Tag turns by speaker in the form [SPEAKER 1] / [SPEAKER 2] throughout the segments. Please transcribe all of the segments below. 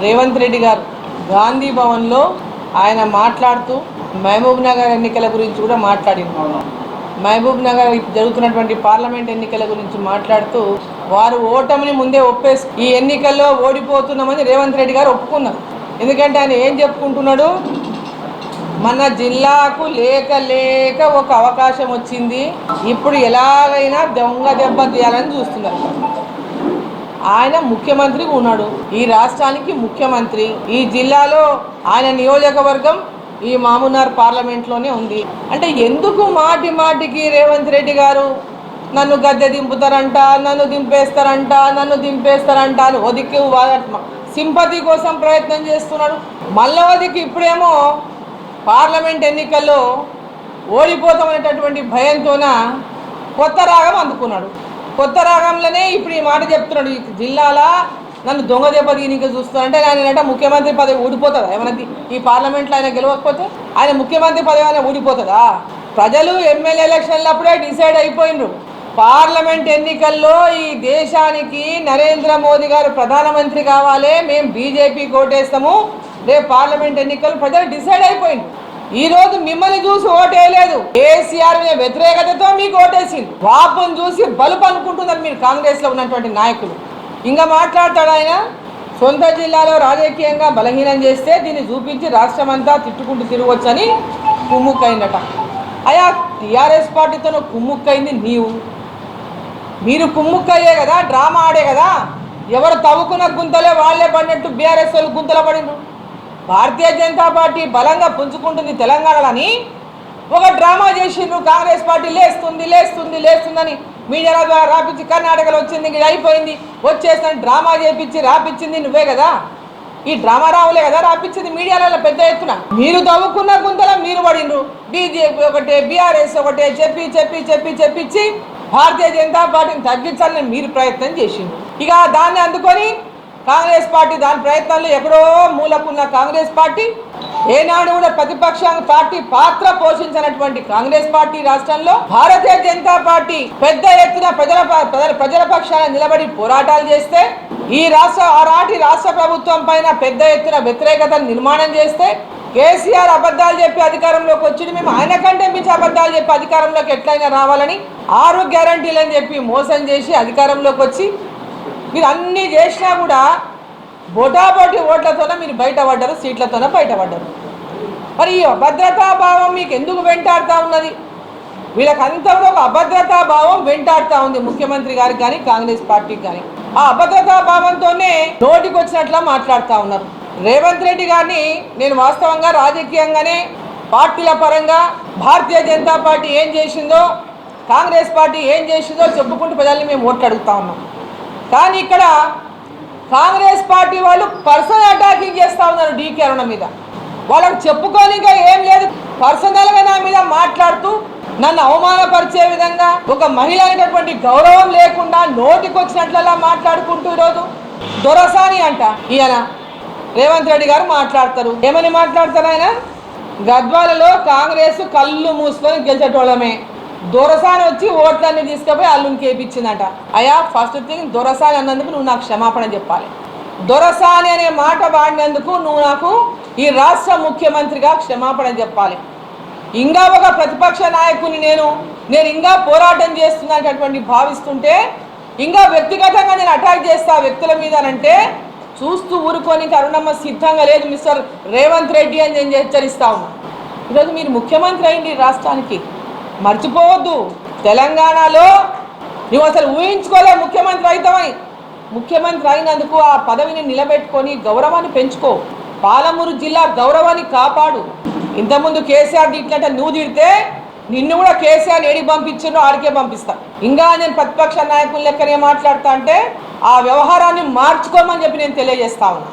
[SPEAKER 1] రేవంత్ రెడ్డి గారు గాంధీ భవన్లో ఆయన మాట్లాడుతూ మహబూబ్ నగర్ ఎన్నికల గురించి కూడా మాట్లాడింది. మహబూబ్ నగర్ జరుగుతున్నటువంటి పార్లమెంట్ ఎన్నికల గురించి మాట్లాడుతూ వారు ఓటమిని ముందే ఒప్పేసి ఈ ఎన్నికల్లో ఓడిపోతున్నామని రేవంత్ రెడ్డి గారు ఒప్పుకున్నారు. ఎందుకంటే ఆయన ఏం చెప్పుకుంటున్నాడు, మన జిల్లాకు లేక లేక ఒక అవకాశం వచ్చింది, ఇప్పుడు ఎలాగైనా దొంగ దెబ్బ తీయాలని చూస్తున్నారు. ఆయన ముఖ్యమంత్రిగా ఉన్నాడు, ఈ రాష్ట్రానికి ముఖ్యమంత్రి. ఈ జిల్లాలో ఆయన నియోజకవర్గం ఈ మామునార్ పార్లమెంట్లోనే ఉంది. అంటే ఎందుకు మాటి మాటికి రేవంత్ రెడ్డి గారు నన్ను గద్దె దింపుతారంట, నన్ను దింపేస్తారంట అని ఒదికి సింపతి కోసం ప్రయత్నం చేస్తున్నాడు. మళ్ళీ ఒదికి ఇప్పుడేమో పార్లమెంట్ ఎన్నికల్లో ఓడిపోతామనేటటువంటి భయంతోన కొత్త రాగం అందుకున్నాడు. కొత్త రాగంలోనే ఇప్పుడు ఈ మాట చెప్తున్నాడు, ఈ జిల్లాలో నన్ను దొంగ దెబ్బ దీనికి చూస్తున్నాడంటే ఆయన ముఖ్యమంత్రి పదవి ఊడిపోతుందా? ఏమైనా ఈ పార్లమెంట్లో ఆయన గెలవకపోతే ఆయన ముఖ్యమంత్రి పదవి ఆయన ఊడిపోతుందా? ప్రజలు ఎమ్మెల్యే ఎలక్షన్లప్పుడే డిసైడ్ అయిపోయినరు. పార్లమెంట్ ఎన్నికల్లో ఈ దేశానికి నరేంద్ర మోదీ గారు ప్రధానమంత్రి కావాలి, మేము బీజేపీ ఓటేస్తాము, రేపు పార్లమెంట్ ఎన్నికలు ప్రజలు డిసైడ్ అయిపోయింది. ఈ రోజు మిమ్మల్ని చూసి ఓటేయలేదు, కేసీఆర్ మీద వ్యతిరేకతతో మీకు ఓటేసింది. వాపును చూసి బలుపు అనుకుంటున్నారు మీరు కాంగ్రెస్లో ఉన్నటువంటి నాయకులు. ఇంకా మాట్లాడతాడు ఆయన, సొంత జిల్లాలో రాజకీయంగా బలహీనం చేస్తే దీన్ని చూపించి రాష్ట్రం అంతా తిట్టుకుంటూ తిరగొచ్చని కుమ్ముక్కైందట. అయా టీఆర్ఎస్ పార్టీతో కుమ్ముక్కైంది మీరు కుమ్ముక్కయ్యే కదా, డ్రామా ఆడే కదా. ఎవరు తవ్వుకున్న గుంతలే వాళ్ళే పడినట్టు బీఆర్ఎస్ వాళ్ళు గుంతలు పడినరు. భారతీయ జనతా పార్టీ బలంగా పుంజుకుంటుంది తెలంగాణలని ఒక డ్రామా చేసిండ్రు. కాంగ్రెస్ పార్టీ లేస్తుందని మీడియాల ద్వారా రాపించి కర్ణాటకలో వచ్చింది, ఇది అయిపోయింది, వచ్చేసని డ్రామా చేపించి రాపించింది నువ్వే కదా. ఈ డ్రామా రావులే కదా రాపించింది మీడియాలలో పెద్ద ఎత్తున. మీరు తవ్వుకున్న గుంతల మీరు పడిండ్రు. బీజేపీ ఒకటే, బీఆర్ఎస్ ఒకటే చెప్పించి భారతీయ జనతా పార్టీని తగ్గించాలని మీరు ప్రయత్నం చేసిండ్రు. ఇక దాన్ని అందుకొని కాంగ్రెస్ పార్టీ దాని ప్రయత్నాల్లో ఎక్కడో మూలకున్న కాంగ్రెస్ పార్టీ, ఏనాడు కూడా ప్రతిపక్ష పార్టీ పాత్ర పోషించినటువంటి కాంగ్రెస్ పార్టీ రాష్ట్రంలో భారతీయ జనతా పార్టీ పెద్ద ఎత్తున ప్రజల పక్షాన నిలబడి పోరాటాలు చేస్తే, ఈ రాష్ట్ర ప్రభుత్వం పైన పెద్ద ఎత్తున వ్యతిరేకతను నిర్మాణం చేస్తే, కేసీఆర్ అబద్ధాలు చెప్పి అధికారంలోకి వచ్చి మేము ఆయన కంటే మించి అబద్ధాలు చెప్పి అధికారంలోకి ఎట్లయినా రావాలని 6 గ్యారంటీలని చెప్పి మోసం చేసి అధికారంలోకి వచ్చి మీరు అన్నీ చేసినా కూడా బోటాబోటి ఓట్లతోనే మీరు బయటపడ్డారు, సీట్లతోనే బయటపడ్డారు. మరి ఈ అభద్రతా భావం మీకు ఎందుకు వెంటాడుతూ ఉన్నది? వీళ్ళకంతా ఒక అభద్రతా భావం వెంటాడుతూ ఉంది ముఖ్యమంత్రి గారికి కానీ కాంగ్రెస్ పార్టీకి కానీ. ఆ అభద్రతా భావంతోనే నోటికి వచ్చినట్లా మాట్లాడుతూ ఉన్నారు. రేవంత్ రెడ్డి గారిని నేను వాస్తవంగా రాజకీయంగానే పార్టీల పరంగా భారతీయ జనతా పార్టీ ఏం చేసిందో, కాంగ్రెస్ పార్టీ ఏం చేసిందో చెప్పుకుంటూ ప్రజల్ని మేము ఓట్లు అడుగుతా ఉన్నాం. కానీ ఇక్కడ కాంగ్రెస్ పార్టీ వాళ్ళు పర్సనల్ అటాకింగ్ చేస్తూ ఉన్నారు డీకే అరుణ మీద. వాళ్ళకి చెప్పుకోనిగా ఏం లేదు, పర్సనల్గా నా మీద మాట్లాడుతూ నన్ను అవమానపరిచే విధంగా, ఒక మహిళ అనేటటువంటి గౌరవం లేకుండా నోటికి వచ్చినట్లలా మాట్లాడుకుంటూ ఈరోజు దొరసాని అంట ఈయన రేవంత్ రెడ్డి గారు మాట్లాడతారు. ఏమని మాట్లాడతారు ఆయన? గద్వాలలో కాంగ్రెస్ కళ్ళు మూసుకొని గెలిచేటోళ్ళమే, దొరసాని వచ్చి ఓట్లన్నీ తీసుకుపోయి అల్లుని కేపించిందట. అయ్యా ఫస్ట్ థింగ్, దొరసాని అన్నందుకు నువ్వు నాకు క్షమాపణ చెప్పాలి. దొరసాని అనే మాట వాడినందుకు నువ్వు నాకు ఈ రాష్ట్ర ముఖ్యమంత్రిగా క్షమాపణ చెప్పాలి. ఇంకా ఒక ప్రతిపక్ష నాయకుని నేను ఇంకా పోరాటం చేస్తున్నటువంటి భావిస్తుంటే, ఇంకా వ్యక్తిగతంగా నేను అటాక్ చేస్తా వ్యక్తుల మీద అంటే చూస్తూ ఊరుకొని అరుణమ్మ సిద్ధంగా లేదు మిస్టర్ రేవంత్ రెడ్డి అని నేను హెచ్చరిస్తా ఉన్నా. ఈరోజు మీరు ముఖ్యమంత్రి అయింది రాష్ట్రానికి, మర్చిపోవద్దు. తెలంగాణలో నువ్వు అసలు ఊహించుకోలే ముఖ్యమంత్రి అవుతామని. ముఖ్యమంత్రి అయినందుకు ఆ పదవిని నిలబెట్టుకొని గౌరవాన్ని పెంచుకో, పాలమూరు జిల్లా గౌరవాన్ని కాపాడు. ఇంతకుముందు కేసీఆర్ తిట్టినట్ట నువ్వు తిడితే నిన్ను కూడా కేసీఆర్ ఏడికి పంపించానో ఆడికే పంపిస్తా. ఇంకా నేను ప్రతిపక్ష నాయకుల లెక్కనే మాట్లాడతా అంటే ఆ వ్యవహారాన్ని మార్చుకోమని చెప్పి నేను తెలియజేస్తా ఉన్నా.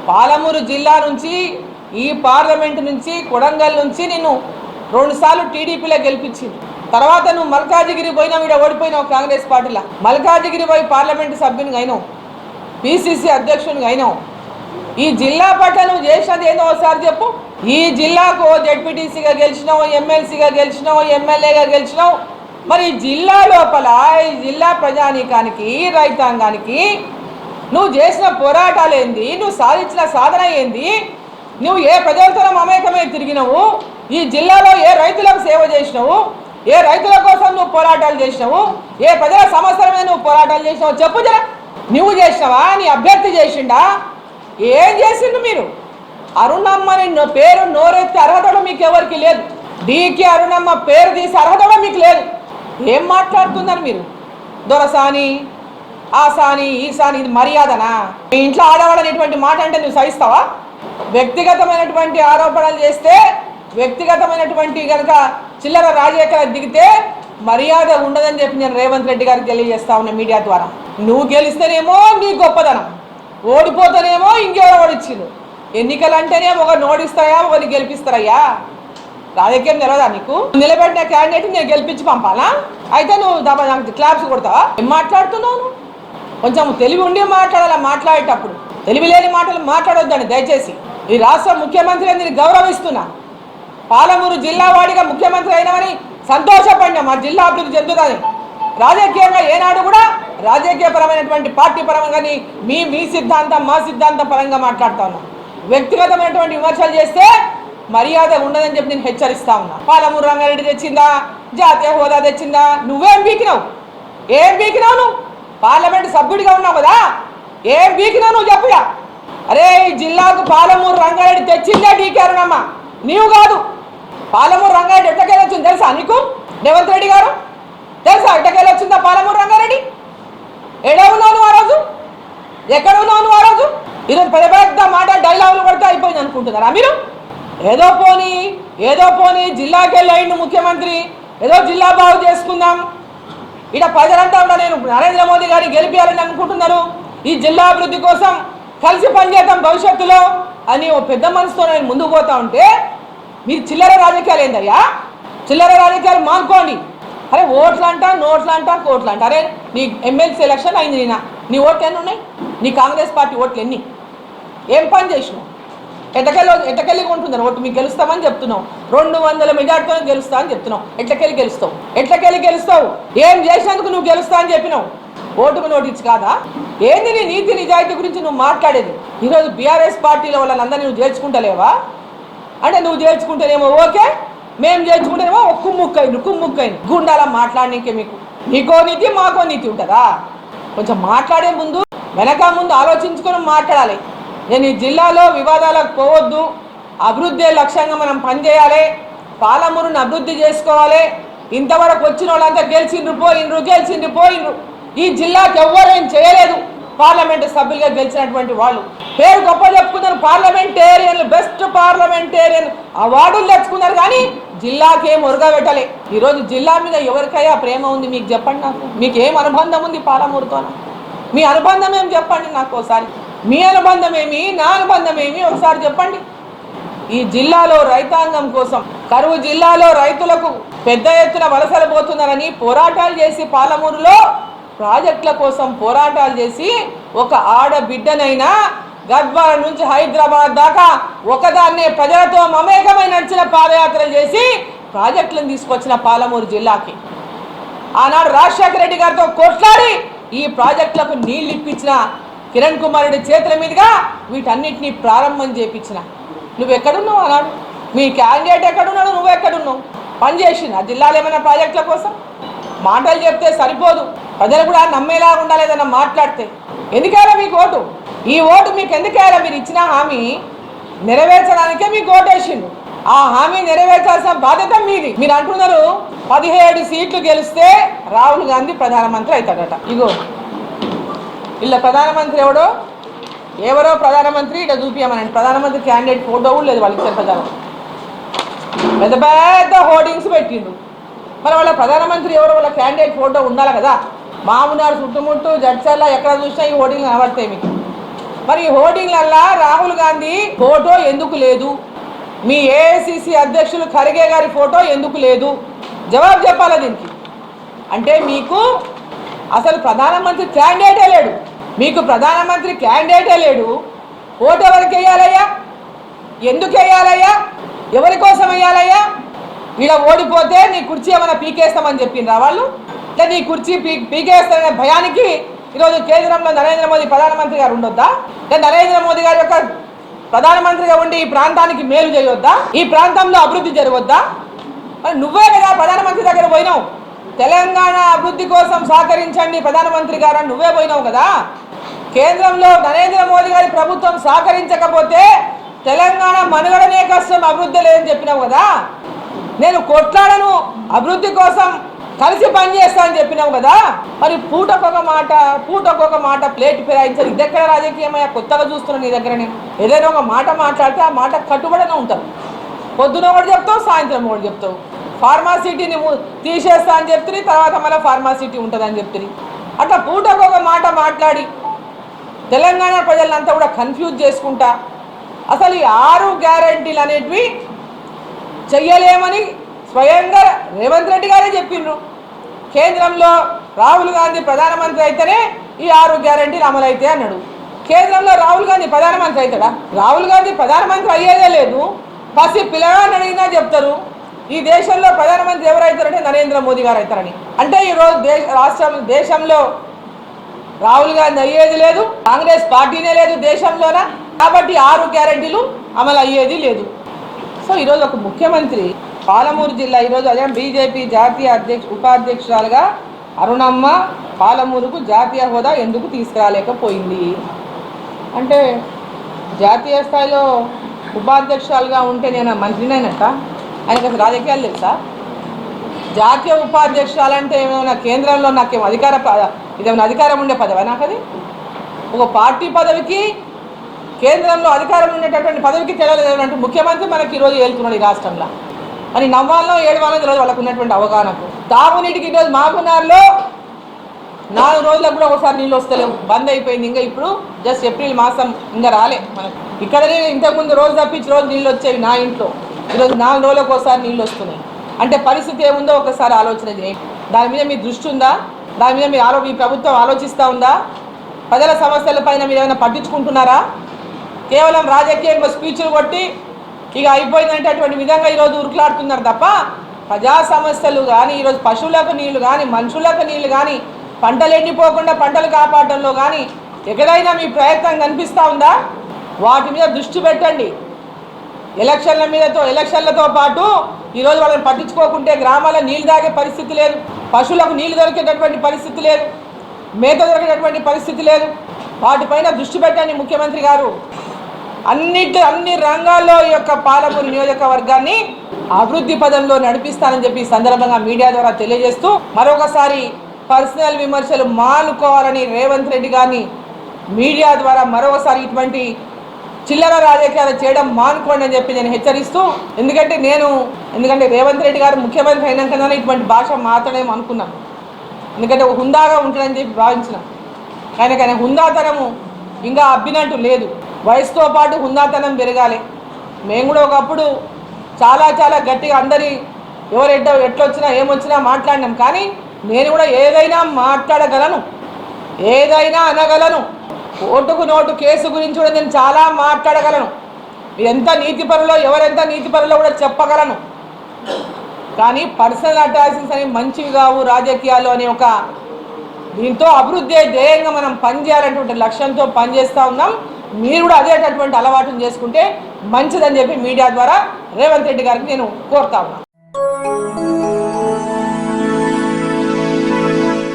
[SPEAKER 1] పాలమూరు జిల్లా నుంచి, ఈ పార్లమెంటు నుంచి, కొడంగల్ నుంచి నిన్ను 2 సార్లు టీడీపీలో గెలిపించింది. తర్వాత నువ్వు మల్కాజిగిరి పోయినావు, ఇక్కడ ఓడిపోయినావు కాంగ్రెస్ పార్టీలో. మల్కాజిగిరి పోయి పార్లమెంటు సభ్యునిగా అయినావు, పిసిసి అధ్యక్షునిగా అయినావు. ఈ జిల్లా పట్ల నువ్వు చేసినది ఏదో ఒకసారి చెప్పు. ఈ జిల్లాకు జెడ్పీటీసీగా గెలిచినావు, ఎమ్మెల్సీగా గెలిచినావు, ఎమ్మెల్యేగా గెలిచినావు. మరి జిల్లా లోపల ఈ జిల్లా ప్రజానీకానికి, రైతాంగానికి నువ్వు చేసిన పోరాటాలు ఏంది, నువ్వు సాధించిన సాధన ఏంది, నువ్వు ఏ ప్రజలతో మమేకమై తిరిగినవు, ఈ జిల్లాలో ఏ రైతులకు సేవ చేసినావు, ఏ రైతుల కోసం నువ్వు పోరాటాలు చేసినావు, ఏ ప్రజల సమస్యల మీద నువ్వు పోరాటాలు చేసినావు చెప్పు జర. నువ్వు చేసినావా, నీ అభ్యర్థి చేసిండా, ఏం చేసిండు మీరు? అరుణమ్మని పేరు నోరెత్తి అర్హత కూడా మీకు ఎవరికి లేదు. డీకే అరుణమ్మ పేరు తీసి అర్హత కూడా మీకు లేదు. ఏం మాట్లాడుతున్నారు మీరు? దొరసాని, ఆసాని, ఈసాని, ఇది మర్యాదనా? మీ ఇంట్లో ఆడవాడనేటువంటి మాట అంటే నువ్వు సహిస్తావా? వ్యక్తిగతమైనటువంటి ఆరోపణలు చేస్తే, వ్యక్తిగతమైనటువంటి కనుక చిల్లర రాజకీయాలు దిగితే మర్యాద ఉండదని చెప్పి నేను రేవంత్ రెడ్డి గారికి తెలియజేస్తా ఉన్నా మీడియా ద్వారా. నువ్వు గెలిస్తేనేమో నీ గొప్పదనం, ఓడిపోతేనేమో ఇంకెవరో ఓడిచ్చిండు. ఎన్నికలు అంటేనే ఒకరిని ఓడిస్తాయా, ఒకరిని గెలిపిస్తారయ్యా? రాజకీయం తెలియదా నీకు? నిలబెట్టిన క్యాండిడేట్ నేను గెలిపించి పంపాలా? అయితే నువ్వు నాకు క్లాప్స్ కొడతావా? ఏం మాట్లాడుతున్నావు నువ్వు? కొంచెం తెలివి ఉండి మాట్లాడాలా, మాట్లాడేటప్పుడు తెలివి లేని మాటలు మాట్లాడొద్దండి దయచేసి. ఈ రాష్ట్ర ముఖ్యమంత్రి నేను గౌరవిస్తున్నా. పాలమూరు జిల్లా వాడిగా ముఖ్యమంత్రి అయినామని సంతోషపడినా, మా జిల్లా అభివృద్ధి చెందుతుందని. రాజకీయంగా ఏనాడు కూడా రాజకీయపరమైనటువంటి పార్టీ పరంగా మీ సిద్ధాంతం మా సిద్ధాంతం పరంగా మాట్లాడుతా ఉన్నా. వ్యక్తిగతమైనటువంటి విమర్శలు చేస్తే మర్యాద ఉండదని చెప్పి నేను హెచ్చరిస్తా ఉన్నా. పాలమూరు రంగారెడ్డి తెచ్చిందా, జాతీయ హోదా తెచ్చిందా, నువ్వేం బీకినావు? ఏం బీకినావు? నువ్వు పార్లమెంట్ సభ్యుడిగా ఉన్నావు కదా, ఏం బీకినావు నువ్వు చెప్పుగా? అరే ఈ జిల్లాకు పాలమూరు రంగారెడ్డి తెచ్చిందే డీకే అరుణమ్మ, నీవు కాదు. పాలమూరు రంగారెడ్డి ఎట్టకేళ్ళు వచ్చింది తెలుసా నీకు? రేవంత్ రెడ్డి గారు తెలుసా ఎట్టకేళ్ళు వచ్చిందా పాలమూరు రంగారెడ్డి? ఎక్కడ ఉన్నావు నువ్వు ఆ రోజు? ఎక్కడ ఉన్నావు నువ్వు ఆ రోజు? ఈరోజు పెద్ద పెద్ద మాట డైలాగులు పడితే అయిపోయింది అనుకుంటున్నారా మీరు? ఏదో పోనీ జిల్లాకి వెళ్ళి ముఖ్యమంత్రి, ఏదో జిల్లా బాగు చేసుకుందాం, ఇక్కడ ప్రజలంతా కూడా నేను నరేంద్ర మోదీ గారిని గెలిపించాలని అనుకుంటున్నారు, ఈ జిల్లా అభివృద్ధి కోసం కలిసి పనిచేద్దాం భవిష్యత్తులో అని ఓ పెద్ద మనసుతో నేను ముందుకు పోతా ఉంటే మీరు చిల్లర రాజకీయాలు ఏందయ్యా? చిల్లర రాజకీయాలు మానుకోండి. అరే ఓట్లు అంటా, నోట్లు అంటా, కోట్లు అంట. అరే నీ ఎమ్మెల్సీ ఎలక్షన్ అయింది, నీ ఓట్లు ఎన్ని ఉన్నాయి? నీ కాంగ్రెస్ పార్టీ ఓట్లు ఎన్ని? ఏం పని చేసినావు? ఎట్టకెళ్ళి కొంటున్నారు ఓటు? మీకు గెలుస్తామని చెప్తున్నావు, 200 మెజార్టీతో గెలుస్తా అని చెప్తున్నావు. ఎట్లకెళ్ళి గెలుస్తావు? ఏం చేసినందుకు నువ్వు గెలుస్తా అని చెప్పినావు? ఓటుకు నోటించి కాదా? ఏంది నీ నీతి నిజాయితీ గురించి నువ్వు మాట్లాడేది? ఈరోజు బీఆర్ఎస్ పార్టీలో వాళ్ళందరినీ నువ్వు చేర్చుకుంటలేవా? అంటే నువ్వు చేర్చుకుంటేనేమో ఓకే, మేము చేర్చుకుంటేనేమో కుమ్ముక్కైంది గుండాల మాట్లాడనీకే. నీకో నీతి మాకో నీతి ఉంటుందా? కొంచెం మాట్లాడే ముందు వెనక ముందు ఆలోచించుకొని మాట్లాడాలి. నేను ఈ జిల్లాలో వివాదాలకు పోవద్దు, అభివృద్ధి లక్ష్యంగా మనం పనిచేయాలి, పాలమూరుని అభివృద్ధి చేసుకోవాలి. ఇంతవరకు వచ్చిన వాళ్ళంతా గెలిచిండ్రు. ఈ జిల్లాకి ఎవ్వరేం చేయలేదు. పార్లమెంటు సభ్యులుగా గెలిచినటువంటి వాళ్ళు పేరు గొప్ప చెప్పుకున్నారు, పార్లమెంటేరియన్లు, బెస్ట్ పార్లమెంటేరియన్ అవార్డులు తెచ్చుకున్నారు, కానీ జిల్లాకి ఏం ఒరుగా పెట్టలే. ఈరోజు జిల్లా మీద ఎవరికైనా ప్రేమ ఉంది మీకు చెప్పండి. నాకు మీకు ఏం అనుబంధం ఉంది పాలమూరుతో? మీ అనుబంధం ఏం చెప్పండి నాకు ఒకసారి. మీ అనుబంధం ఏమి, నా అనుబంధం ఏమి ఒకసారి చెప్పండి. ఈ జిల్లాలో రైతాంగం కోసం, కరువు జిల్లాలో రైతులకు పెద్ద ఎత్తున వలసలు పోతున్నారని పోరాటాలు చేసి, పాలమూరులో ప్రాజెక్టుల కోసం పోరాటాలు చేసి, ఒక ఆడబిడ్డనైనా గద్వాల నుంచి హైదరాబాద్ దాకా ఒకదాన్నే ప్రజలతో మమేకమై నడిచిన పాదయాత్రలు చేసి ప్రాజెక్టులను తీసుకొచ్చిన పాలమూరు జిల్లాకి ఆనాడు రాజశేఖర రెడ్డి గారితో కొట్లాడి ఈ ప్రాజెక్టులకు నీళ్ళు ఇప్పించిన కిరణ్ కుమార్ రెడ్డి చేతుల మీదుగా వీటన్నిటినీ ప్రారంభం చేయించిన. నువ్వు ఎక్కడున్నావు? ఆనాడు మీ క్యాండిడేట్ ఎక్కడున్నాడు? నువ్వు ఎక్కడున్నావు? పనిచేసింది ఆ జిల్లాలో ఏమైనా ప్రాజెక్టుల కోసం? మాటలు చెప్తే సరిపోదు, ప్రజలు కూడా నమ్మేలాగా ఉండాలి ఏదన్నా మాట్లాడితే. ఎందుకేలా మీకు ఓటు? ఈ ఓటు మీకు ఎందుకేలా? మీరు ఇచ్చిన హామీ నెరవేర్చడానికే మీకు ఓటేసిండు. ఆ హామీ నెరవేర్చాల్సిన బాధ్యత మీది. మీరు అంటున్నారు 17 సీట్లు గెలిస్తే రాహుల్ గాంధీ ప్రధానమంత్రి అవుతాడట. ఇగో ఇలా ప్రధానమంత్రి ఎవరో ప్రధానమంత్రి ఇట్లా చూపించమనండి. ప్రధానమంత్రి క్యాండిడేట్ ఫోటో కూడా లేదు వాళ్ళకి. ప్రజలు పెద్ద పెద్ద హోర్డింగ్స్ పెట్టిండ్రు. మరి వాళ్ళ ప్రధానమంత్రి ఎవరో వాళ్ళ క్యాండిడేట్ ఫోటో ఉండాలి కదా. మామూనాడు చుట్టుముట్టు జడ్చర్లా ఎక్కడ చూసినా ఈ హోర్డింగ్లు కనబడతాయి మీకు. మరి ఈ హోర్డింగ్లల్లా రాహుల్ గాంధీ ఫోటో ఎందుకు లేదు? మీ ఏఐసిసి అధ్యక్షులు ఖర్గే గారి ఫోటో ఎందుకు లేదు? జవాబు చెప్పాలా దీనికి. అంటే మీకు అసలు ప్రధానమంత్రి క్యాండిడేటే లేడు. మీకు ప్రధానమంత్రి క్యాండిడేటే లేడు. ఓటు ఎవరికి వేయాలయ్యా? ఎందుకు వేయాలయ్యా? ఎవరి కోసం వేయాలయ్యా? ఇలా ఓడిపోతే నీ కుర్చీ ఏమైనా పీకేస్తామని చెప్పిండ్రా వాళ్ళు? అంటే నీ కుర్చీ పీకేస్తామనే భయానికి ఈరోజు కేంద్రంలో నరేంద్ర మోదీ ప్రధానమంత్రి గారు ఉండొద్దా? నరేంద్ర మోదీ గారి యొక్క ప్రధానమంత్రిగా ఉండి ఈ ప్రాంతానికి మేలు చేయొద్దా? ఈ ప్రాంతంలో అభివృద్ధి జరగొద్దా? మరి నువ్వే కదా ప్రధానమంత్రి దగ్గర పోయినావు, తెలంగాణ అభివృద్ధి కోసం సహకరించండి ప్రధానమంత్రి గారు అని నువ్వే పోయినావు కదా. కేంద్రంలో నరేంద్ర మోదీ గారి ప్రభుత్వం సహకరించకపోతే తెలంగాణ మనుగడనే కష్టం, అభివృద్ధి లేదని చెప్పినావు కదా. నేను కొట్లాడను, అభివృద్ధి కోసం కలిసి పనిచేస్తా అని చెప్పినావు కదా. మరి పూటకొక మాట ప్లేట్ ఫిరాయించాలి. ఇది ఎక్కడ రాజకీయమయ్యా? కొత్తగా చూస్తున్నాను నీ దగ్గర. నేను ఏదైనా ఒక మాట మాట్లాడితే ఆ మాట కట్టుబడినే ఉంటాను. పొద్దున ఒకటి చెప్తావు, సాయంత్రం ఒకటి చెప్తావు. ఫార్మాసిటీని తీసేస్తా అని చెప్తుంది, తర్వాత మళ్ళీ ఫార్మాసిటీ ఉంటుందని చెప్తుంది. అట్లా పూటకొక మాట మాట్లాడి తెలంగాణ ప్రజలంతా కూడా కన్ఫ్యూజ్ చేసుకుంటా అసలు ఈ 6 గ్యారెంటీలు అనేటివి చెయ్యలేమని స్వయంగా రేవంత్ రెడ్డి గారే చెప్పిండ్రు. కేంద్రంలో రాహుల్ గాంధీ ప్రధానమంత్రి అయితేనే ఈ 6 గ్యారెంటీలు అమలు అయితే అన్నాడు. కేంద్రంలో రాహుల్ గాంధీ ప్రధానమంత్రి అవుతాడా? రాహుల్ గాంధీ ప్రధానమంత్రి అయ్యేదే లేదు. పసి పిల్లగాన్ని అడిగినా చెప్తారు ఈ దేశంలో ప్రధానమంత్రి ఎవరైతారంటే నరేంద్ర మోదీ గారు అవుతారని. అంటే ఈరోజు దేశంలో రాహుల్ గాంధీ అయ్యేది లేదు, కాంగ్రెస్ పార్టీనే లేదు దేశంలోన. కాబట్టి 6 గ్యారెంటీలు అమలు అయ్యేది లేదు. సో ఈరోజు ఒక ముఖ్యమంత్రి పాలమూరు జిల్లా, ఈరోజు అదే బీజేపీ జాతీయ ఉపాధ్యక్షురాలుగా అరుణమ్మ పాలమూరుకు జాతీయ హోదా ఎందుకు తీసుకురాలేకపోయింది అంటే, జాతీయ స్థాయిలో ఉపాధ్యక్షురాలుగా ఉంటే నేను మంత్రినైనట్ట? ఆయనకు అసలు రాజకీయాలు తెలుసా? జాతీయ ఉపాధ్యక్షురాలంటే ఏమైనా కేంద్రంలో నాకేమో ఇదేమైనా అధికారం ఉండే పదవా? నాకు అది ఒక పార్టీ పదవికి కేంద్రంలో అధికారం ఉండేటటువంటి పదవికి తెలియలేదంటే ముఖ్యమంత్రి మనకి ఈరోజు ఏలుతున్నాడు ఈ రాష్ట్రంలో అని నవ్వాలో ఏడవాలో ఈరోజు వాళ్ళకు ఉన్నటువంటి అవగాహనకు. తాగునీటికి ఈరోజు మాగునార్లో 4 రోజులకు కూడా ఒకసారి నీళ్ళు వస్తలేవు, బంద్ అయిపోయింది. ఇంకా ఇప్పుడు జస్ట్ ఏప్రిల్ మాసం ఇంకా రాలే మనకు. ఇక్కడనే ఇంతకుముందు రోజు తప్పించి రోజు నీళ్ళు వచ్చేవి నా ఇంట్లో, ఈరోజు 4 రోజులకు ఒకసారి నీళ్ళు వస్తున్నాయి. అంటే పరిస్థితి ఏముందో ఒకసారి ఆలోచన చేయండి. దాని మీద మీ దృష్టి ఉందా? దాని మీద మీ ప్రభుత్వం ఆలోచిస్తూ ఉందా? ప్రజల సమస్యల పైన మీరు ఏమైనా పట్టించుకుంటున్నారా? కేవలం రాజకీయంగా స్పీచ్లు కొట్టి ఇక అయిపోయిందంటే అటువంటి విధంగా ఈరోజు ఉరుకులాడుతున్నారు తప్ప ప్రజా సమస్యలు కానీ, ఈరోజు పశువులకు నీళ్లు కానీ, మనుషులకు నీళ్లు కానీ, పంటలు ఎండిపోకుండా పంటలు కాపాడడంలో కానీ ఎక్కడైనా మీ ప్రయత్నం కనిపిస్తూ ఉందా? వాటి మీద దృష్టి పెట్టండి. ఎలక్షన్లతో పాటు ఈరోజు వాళ్ళని పట్టించుకోకుంటే గ్రామాల నీళ్ళు తాగే పరిస్థితి లేదు, పశువులకు నీళ్లు దొరికేటటువంటి పరిస్థితి లేదు, మేత దొరికేటటువంటి పరిస్థితి లేదు. వాటిపైన దృష్టి పెట్టండి ముఖ్యమంత్రి గారు. అన్ని రంగాల్లో ఈ యొక్క పాలమూరు నియోజకవర్గాన్ని అభివృద్ధి పదంలో నడిపిస్తానని చెప్పి సందర్భంగా మీడియా ద్వారా తెలియజేస్తూ మరొకసారి పర్సనల్ విమర్శలు మానుకోవాలని రేవంత్ రెడ్డి గారిని మీడియా ద్వారా మరొకసారి ఇటువంటి చిల్లర రాజకీయాలు చేయడం మానుకోండి అని చెప్పి నేను హెచ్చరిస్తూ, ఎందుకంటే రేవంత్ రెడ్డి గారు ముఖ్యమంత్రి అయినాకనే ఇటువంటి భాష మాట్లాడేమో అనుకున్నాను. ఎందుకంటే ఒక హుందాగా ఉంటుందని చెప్పి భావించినాం. ఆయన హుందాతనము ఇంకా అబ్బినట్టు లేదు. వయసుతో పాటు హుందాతనం పెరగాలి. మేము కూడా ఒకప్పుడు చాలా గట్టిగా అందరి ఎట్లొచ్చినా ఏమొచ్చినా మాట్లాడినాం. కానీ నేను కూడా ఏదైనా మాట్లాడగలను, ఏదైనా అనగలను. ఓటుకు నోటు కేసు గురించి కూడా నేను చాలా మాట్లాడగలను. ఎంత నీతిపరులో ఎవరెంత నీతిపరులో కూడా చెప్పగలను. కానీ పర్సనల్ అటాక్స్ అనేవి మంచివి కావు రాజకీయాలు అనే ఒక దీంతో అభివృద్ధి ధ్యేయంగా మనం పనిచేయాలనేటువంటి లక్ష్యంతో పనిచేస్తూ ఉన్నాం. మీరు కూడా అదేటటువంటి అలవాటును చేసుకుంటే మంచిదని చెప్పి మీడియా ద్వారా రేవంత్ రెడ్డి గారికి నేను కోరుతా ఉన్నాను.